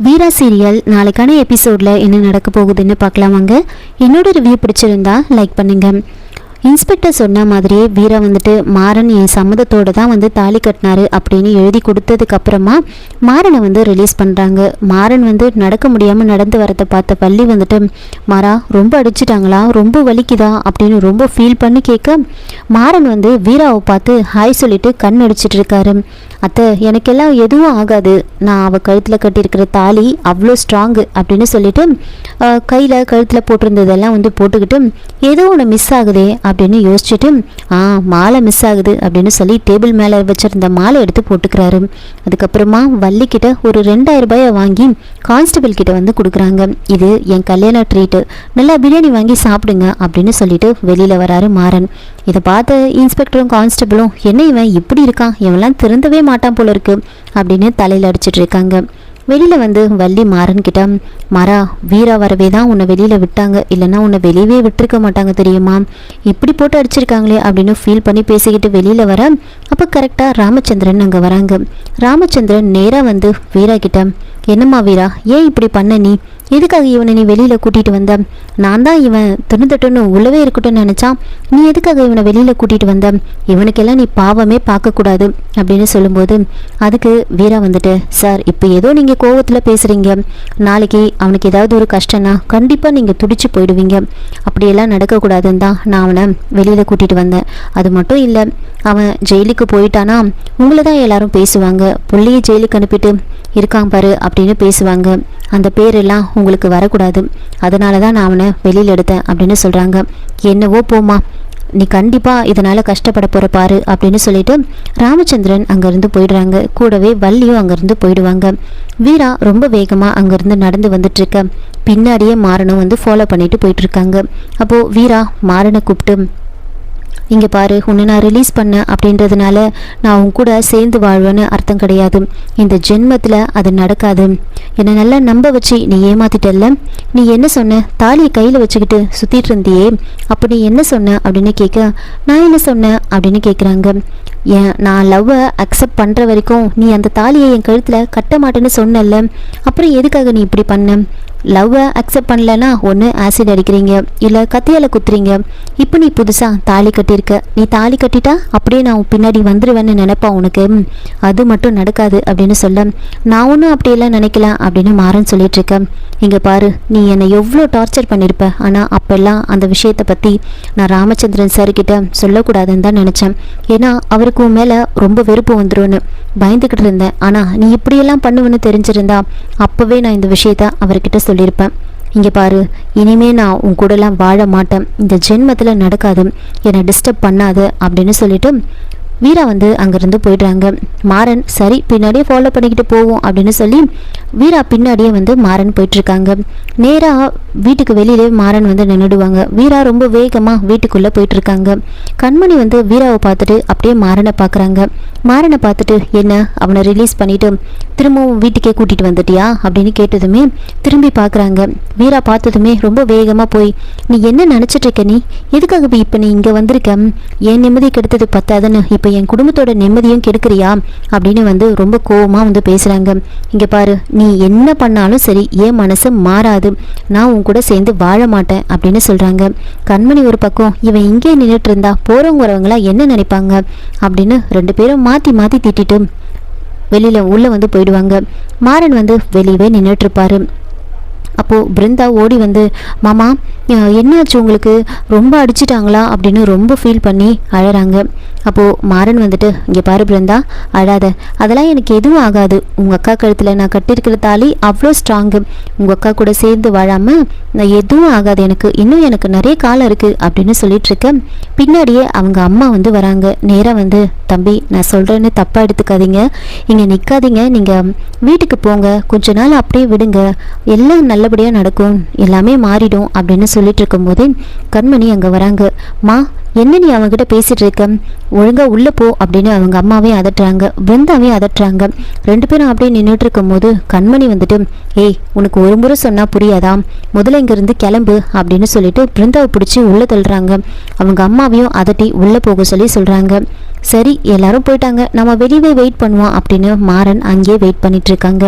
வீரா serial நாளைக்கான எபிசோடில் என்ன நடக்க போகுதுன்னு பார்க்கலாம் வாங்க. என்னோட ரிவ்யூ பிடிச்சிருந்தா லைக் பண்ணுங்க. இன்ஸ்பெக்டர் சொன்ன மாதிரியே வீரா வந்துட்டு மாறன் என் சம்மதத்தோடு தான் தாலி கட்டினாரு அப்படின்னு எழுதி கொடுத்ததுக்கப்புறமா மாறனை ரிலீஸ் பண்ணுறாங்க. மாறன் நடக்க முடியாமல் நடந்து வரதை பார்த்த பள்ளி மாறா ரொம்ப அடிச்சிட்டாங்களா, ரொம்ப வலிக்குதா அப்படின்னு ரொம்ப ஃபீல் பண்ணி கேட்க மாறன் வீராவை பார்த்து ஹாய் சொல்லிட்டு கண் அடிச்சிட்டு இருக்காரு. அத்தை எனக்கெல்லாம் எதுவும் ஆகாது, நான் அவள் கழுத்தில் கட்டியிருக்கிற தாலி அவ்வளோ ஸ்ட்ராங்கு அப்படின்னு சொல்லிட்டு கழுத்தில் போட்டிருந்ததெல்லாம் போட்டுக்கிட்டு ஏதோ ஒன்று மிஸ் ஆகுதே அப்படின்னு யோசிச்சுட்டு மாலை மிஸ் ஆகுது அப்படின்னு சொல்லி டேபிள் மேலே வச்சிருந்த மாலை எடுத்து போட்டுக்கிறாரு. அதுக்கப்புறமா வள்ளிக்கிட்ட ஒரு 2000 ரூபாயை வாங்கி கான்ஸ்டபிள் கிட்ட கொடுக்குறாங்க. இது என் கல்யாண ட்ரீட்டு, நல்லா பிரியாணி வாங்கி சாப்பிடுங்க அப்படின்னு சொல்லிட்டு வெளியில் வராரு மாறன். இதை பார்த்த இன்ஸ்பெக்டரும் கான்ஸ்டபிளும் என்ன இவன் இப்படி இருக்கான், இவன்லாம் திருந்தவே மாட்டான் போல இருக்கு அப்படின்னு தலையில் அடிச்சிட்டு இருக்காங்க. வெளியில் வள்ளி மாறன் கிட்ட மாறா வீரா வரவே தான் உன்னை வெளியில் விட்டாங்க, இல்லைன்னா உன்னை வெளியவே விட்டுருக்க மாட்டாங்க தெரியுமா, இப்படி போட்டு அடிச்சிருக்காங்களே அப்படின்னு ஃபீல் பண்ணி பேசிக்கிட்டு வெளியில் வர அப்போ கரெக்டாக ராமச்சந்திரன் அங்கே வராங்க. ராமச்சந்திரன் நேராக வீரா கிட்ட என்னம்மா வீரா ஏன் இப்படி பண்ண, நீ எதுக்காக இவனை நீ வெளியில் கூட்டிகிட்டு வந்த, நான் தான் இவன் திருந்தட்டுன்னு உள்ளவே இருக்கட்டும்னு நினச்சான், நீ எதுக்காக இவனை வெளியில் கூட்டிகிட்டு வந்த, இவனுக்கெல்லாம் நீ பாவமே பார்க்கக்கூடாது அப்படின்னு சொல்லும்போது அதுக்கு வீரா சார் இப்போ ஏதோ நீங்கள் கோவத்தில் பேசுகிறீங்க, நாளைக்கு அவனுக்கு ஏதாவது ஒரு கஷ்டம்னா கண்டிப்பாக நீங்கள் துடிச்சு போயிடுவீங்க, அப்படியெல்லாம் நடக்கக்கூடாதுன்னு தான் நான் அவனை வெளியில் கூட்டிகிட்டு வந்தேன். அது மட்டும் இல்லை, அவன் ஜெயிலுக்கு போயிட்டானா உங்களை தான் எல்லாரும் பேசுவாங்க, புள்ளையை ஜெயிலுக்கு அனுப்பிட்டு இருக்கான் பாரு அப்படின்னு பேசுவாங்க, அந்த பேரெல்லாம் உங்களுக்கு வரக்கூடாது, அதனால தான் நான் அவனை வெளியில் எடுத்தேன் அப்படின்னு சொல்கிறாங்க. என்னவோ போமா, நீ கண்டிப்பாக இதனால் கஷ்டப்பட போகிற பாரு அப்படின்னு சொல்லிட்டு ராமச்சந்திரன் அங்கேருந்து போயிடுறாங்க. கூடவே வள்ளியும் அங்கேருந்து போயிடுவாங்க. வீரா ரொம்ப வேகமாக அங்கேருந்து நடந்து வந்துட்டுருக்க பின்னாடியே மாறனும் ஃபாலோ பண்ணிட்டு போயிட்டுருக்காங்க. அப்போது வீரா மாறனை கூப்பிட்டு இங்கே பாரு, உன்னை நான் ரிலீஸ் பண்ணேன் அப்படின்றதுனால நான் உன் கூட சேர்ந்து வாழ்வேன்னு அர்த்தம் கிடையாது, இந்த ஜென்மத்தில் அது நடக்காது, என்னை நல்லா நம்ப வச்சு நீ ஏமாத்திட்டல்ல, நீ என்ன சொன்ன, தாலியை கையில் வச்சுக்கிட்டு சுற்றிட்டு இருந்தியே, அப்போ நீ என்ன சொன்ன அப்படின்னு கேட்க நான் என்ன சொன்னேன் அப்படின்னு கேட்குறாங்க. ஏன் நான் லவ்வை அக்செப்ட் பண்ணுற வரைக்கும் நீ அந்த தாலியை என் கழுத்தில் கட்ட மாட்டேன்னு சொன்னல, அப்புறம் எதுக்காக நீ இப்படி பண்ண, லவ்வை அக்செப்ட் பண்ணலன்னா ஒன்று ஆசிட் அடிக்கிறீங்க இல்லை கத்தியால் குத்துறீங்க, இப்போ நீ புதுசாக தாலி கட்டியிருக்க, நீ தாலி கட்டிட்டா அப்படியே நான் பின்னாடி வந்துடுவேன்னு நினைப்பா உனக்கு, அது மட்டும் நடக்காது அப்படின்னு சொல்ல நான் ஒன்றும் அப்படியெல்லாம் நினைக்கல அப்படின்னு மாறன் சொல்லிட்டு இருக்கேன். இங்கே பாரு, நீ என்னை எவ்வளோ டார்ச்சர் பண்ணியிருப்ப, ஆனால் அப்போல்லாம் அந்த விஷயத்தை பற்றி நான் ராமச்சந்திரன் சார்கிட்ட சொல்லக்கூடாதுன்னு தான் நினச்சேன், ஏன்னா அவருக்கு உன் மேலே ரொம்ப வெறுப்பு வந்துடும்னு பயந்துக்கிட்டு இருந்தேன், ஆனால் நீ இப்படியெல்லாம் பண்ணுவேன்னு தெரிஞ்சிருந்தா அப்போவே நான் இந்த விஷயத்த அவர்கிட்ட சொல்லியிருப்பேன். இங்கே பாரு, இனிமே நான் உன் கூடலாம் வாழ மாட்டேன், இந்த ஜென்மத்தில் நடக்காது, என்னை டிஸ்டர்ப் பண்ணாது அப்படின்னு சொல்லிட்டு வீரா அங்கேருந்து போயிடுறாங்க. மாறன் சரி பின்னாடியே ஃபாலோ பண்ணிக்கிட்டு போவோம் அப்படின்னு சொல்லி வீரா பின்னாடியே மாறன் போயிட்டுருக்காங்க. நேராக வீட்டுக்கு வெளியிலே மாறன் நின்றுடுவாங்க. வீரா ரொம்ப வேகமாக வீட்டுக்குள்ளே போயிட்டுருக்காங்க. கண்மணி வீராவை பார்த்துட்டு அப்படியே மாறனை பார்க்குறாங்க. மாறனை பார்த்துட்டு என்ன அவனை ரிலீஸ் பண்ணிவிட்டு திரும்பவும் வீட்டுக்கே கூட்டிகிட்டு வந்துட்டியா அப்படின்னு கேட்டதுமே திரும்பி பார்க்குறாங்க. வீரா பார்த்ததுமே ரொம்ப வேகமாக போய் நீ என்ன நினச்சிட்ருக்க, நீ எதுக்காக இப்போ நீ இங்கே வந்திருக்க, என் நிம்மதி கெடுத்தது பத்தாதுன்னு இப்போ என் குடும்பத்தோட நிம்மதியும் கெடுக்கிறியா அப்படின்னு ரொம்ப கோவமாக பேசுகிறாங்க. இங்கே பாரு, நீ என்ன பண்ணாலும் சரி என் மனசு மாறாது, நான் உன் கூட சேர்ந்து வாழ மாட்டேன் அப்படின்னு சொல்கிறாங்க. கண்மணி ஒரு பக்கம் இவன் இங்கே நின்றுட்டு இருந்தா போகிறவங்க வரவங்களா என்ன நினைப்பாங்க அப்படின்னு 2 பேரும் மாற்றி மாற்றி திட்டிட்டு வெளியில் உள்ளே போயிடுவாங்க. மாறன் வெளியவே நின்றுட்டுருப்பாரு. அப்போது பிருந்தா ஓடி மாமா என்னாச்சு உங்களுக்கு, ரொம்ப அடிச்சிட்டாங்களா அப்படின்னு ரொம்ப ஃபீல் பண்ணி அழறாங்க. அப்போது மாறன் இங்கே பாரு பிருந்தா அழாத, அதெல்லாம் எனக்கு எதுவும் ஆகாது, உங்கள் அக்கா கழுத்தில் நான் கட்டியிருக்கிற தாலி அவ்வளோ ஸ்ட்ராங்கு, உங்கள் அக்கா கூட சேர்ந்து வாழாமல் நான் எதுவும் ஆகாது, எனக்கு நிறைய காலம் இருக்குது அப்படின்னு சொல்லிட்டுருக்க பின்னாடியே அவங்க அம்மா வராங்க. நேராக தம்பி நான் சொல்கிறேன்னு தப்பாக எடுத்துக்காதீங்க, இங்கே நிற்காதீங்க, நீங்கள் வீட்டுக்கு போங்க, கொஞ்ச நாள் அப்படியே விடுங்க, எல்லாம் நல்லபடியாக நடக்கும், எல்லாமே மாறிடும் அப்படின்னு சொல்லிட்டு இருக்கும்போதே கண்மணி அங்கே வராங்க. மா என்ன நீ அவங்ககிட்ட பேசிட்டு இருக்க, ஒழுங்கா உள்ளே போ அப்படின்னு அவங்க அம்மாவே அதட்டுறாங்க, பிருந்தாவே அதட்டுறாங்க. 2 பேரும் அப்படியே நின்றுட்டு இருக்கும் போது கண்மணி ஏய் உனக்கு ஒரு முறை சொன்னா புரியாதா, முதல்ல இங்கிருந்து கிளம்பு அப்படின்னு சொல்லிட்டு பிருந்தாவை பிடிச்சி உள்ளே தள்ளுறாங்க. அவங்க அம்மாவையும் அதட்டி உள்ளே போக சொல்றாங்க. சரி எல்லாரும் போயிட்டாங்க, நம்ம வெளியே வெயிட் பண்ணுவோம் அப்படின்னு மாறன் அங்கேயே வெயிட் பண்ணிட்டு இருக்காங்க.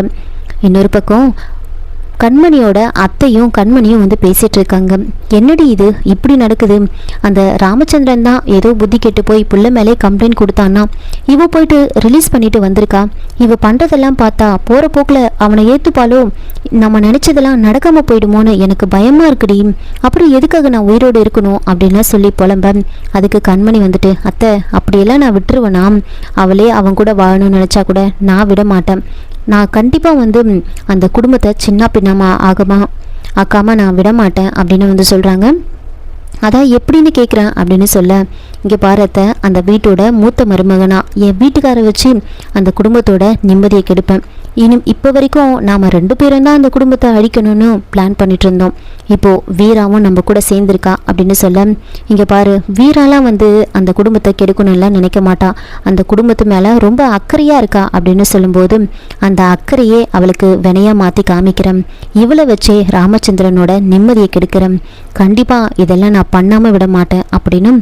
இன்னொரு பக்கம் கண்மணியோட அத்தையும் கண்மணியும் வந்து பேசிகிட்டு இருக்காங்க. என்னடி இது இப்படி நடக்குது? அந்த ராமச்சந்திரன் தான் ஏதோ புத்தி கெட்டு போய் புள்ள மேலே கம்ப்ளைண்ட் கொடுத்தான்னா இவ போயிட்டு ரிலீஸ் பண்ணிட்டு வந்திருக்கா. இவ பண்ணுறதெல்லாம் பார்த்தா போகிற போக்கில் அவனை ஏற்றுப்பாலோ, நம்ம நினச்சதெல்லாம் நடக்காமல் போயிடுமோன்னு எனக்கு பயமாக இருக்குடி. அப்புறம் எதுக்காக நான் உயிரோடு இருக்கணும் அப்படின்லாம் சொல்லி புலம்ப. அதுக்கு கண்மணி வந்துட்டு, அத்தை அப்படியெல்லாம் நான் விட்டுருவேனா? அவளே அவன் கூட வாழணும்னு நினச்சா கூட நான் விட மாட்டேன். நான் கண்டிப்பாக வந்து அந்த குடும்பத்தை சின்ன பின்னமாக ஆக்காமல் நான் விட மாட்டேன் அப்படின்னு வந்து சொல்கிறாங்க. அதான் எப்படின்னு கேட்குறேன் அப்படின்னு சொல்ல, இங்கே பாரத்தை அந்த வீட்டோட மூத்த மருமகனா என் வீட்டுக்காரை வச்சு அந்த குடும்பத்தோட நிம்மதியை கெடுப்பேன். இப்போ வரைக்கும் நாம் 2 பேரும் தான் அந்த குடும்பத்தை அழிக்கணும்னு பிளான் பண்ணிட்டு இருந்தோம். இப்போது வீராவும் நம்ம கூட சேர்ந்துருக்கா அப்படின்னு சொல்ல, இங்கே பாரு, வீராலாம் வந்து அந்த குடும்பத்தை கெடுக்கணும்லாம் நினைக்க மாட்டா. அந்த குடும்பத்து மேலே ரொம்ப அக்கறையாக இருக்கா அப்படின்னு சொல்லும்போது, அந்த அக்கறையே அவளுக்கு வினையாக மாற்றி காமிக்கிறேன். இவளை வச்சே ராமச்சந்திரனோட நிம்மதியை கெடுக்கிறேன். கண்டிப்பாக இதெல்லாம் நான் பண்ணாமல் விட மாட்டேன் அப்படின்னு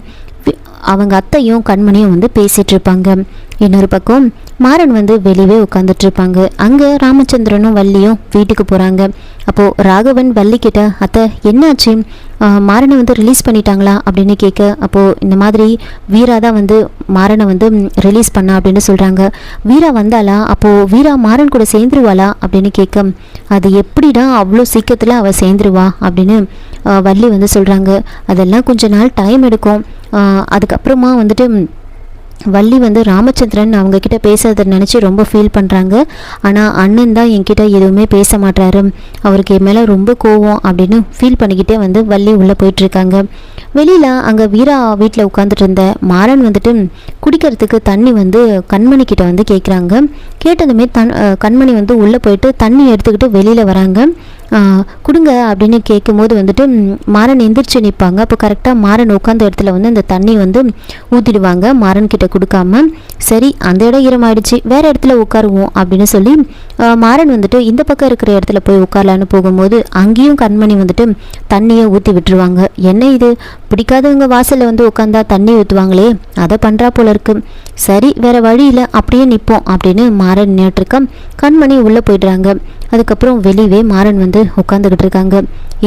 அவங்க அத்தையும் கண்மணியும் வந்து பேசிகிட்டு இருப்பாங்க. இன்னொரு பக்கம் மாறன் வந்து வெளியே உட்காந்துட்டு இருப்பாங்க. அங்கே ராமச்சந்திரனும் வள்ளியும் வீட்டுக்கு போகிறாங்க. அப்போது ராகவன் வள்ளி கிட்ட, அத்தை என்னாச்சு, மாறனை வந்து ரிலீஸ் பண்ணிட்டாங்களா அப்படின்னு கேட்க, அப்போது இந்த மாதிரி வீரா தான் வந்து மாறனை வந்து ரிலீஸ் பண்ணா அப்படின்னு சொல்கிறாங்க. வீரா வந்தாளா? அப்போது வீரா மாறன் கூட சேர்ந்துருவாளா அப்படின்னு கேட்க, அது எப்படிடா அவ்வளோ சீக்கிரத்தில் அவள் சேர்ந்துருவா அப்படின்னு வள்ளி வந்து சொல்கிறாங்க. அதெல்லாம் கொஞ்ச நாள் டைம் எடுக்கும். அதுக்கப்புறமா வந்துட்டு வள்ளி வந்து ராமச்சந்திரன் அவங்கக்கிட்ட பேசுறதை நினச்சி ரொம்ப ஃபீல் பண்ணுறாங்க. ஆனால் அண்ணன் தான் என்கிட்ட எதுவுமே பேச மாட்டாரு, அவருக்கு என் மேலே ரொம்ப கோவம் அப்படின்னு ஃபீல் பண்ணிக்கிட்டே வந்து வள்ளி உள்ளே போயிட்டுருக்காங்க. வெளியில் அங்கே வீரா வீட்டில் உட்காந்துட்டு இருந்த மாறன் வந்துட்டு குடிக்கிறதுக்கு தண்ணி வந்து கண்மணிக்கிட்ட வந்து கேட்குறாங்க. கேட்டதுமே கண்மணி வந்து உள்ளே போயிட்டு தண்ணி எடுத்துக்கிட்டு வெளியில் வராங்க. கொடுங்க அப்படின்னு கேட்கும்போது வந்துட்டு மாறன் எந்திரிச்சு நிற்பாங்க. அப்போ கரெக்டாக மாறன் உட்காந்த இடத்துல வந்து அந்த தண்ணி வந்து ஊற்றிடுவாங்க. மாறன் கிட்ட கொடுக்காம, சரி அந்த இடம் ஈரமாயிடுச்சு, வேறு இடத்துல உட்காருவோம் அப்படின்னு சொல்லி மாறன் வந்துட்டு இந்த பக்கம் இருக்கிற இடத்துல போய் உட்காரலான்னு போகும்போது அங்கேயும் கண்மணி வந்துட்டு தண்ணியை ஊற்றி விட்டுருவாங்க. என்ன இது, பிடிக்காதவங்க வாசலில் வந்து உட்காந்தா தண்ணி ஊற்றுவாங்களே, அதை பண்ணுறா போல இருக்கு. சரி வேறு வழியில் அப்படியே நிற்போம் அப்படின்னு மாறன் நின்றுட்டுருக்க. கண்மணி உள்ளே போயிடுறாங்க. அதுக்கப்புறம் வெளியே மாறன் வந்து உட்காந்துக்கிட்டு இருக்காங்க.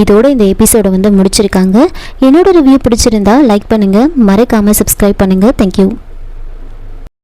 இதோட இந்த எபிசோடை வந்து முடிச்சிருக்காங்க. என்னோட ரிவ்யூ பிடிச்சிருந்தா லைக் பண்ணுங்கள், மறக்காமல் சப்ஸ்கிரைப் பண்ணுங்கள். தேங்க்யூ.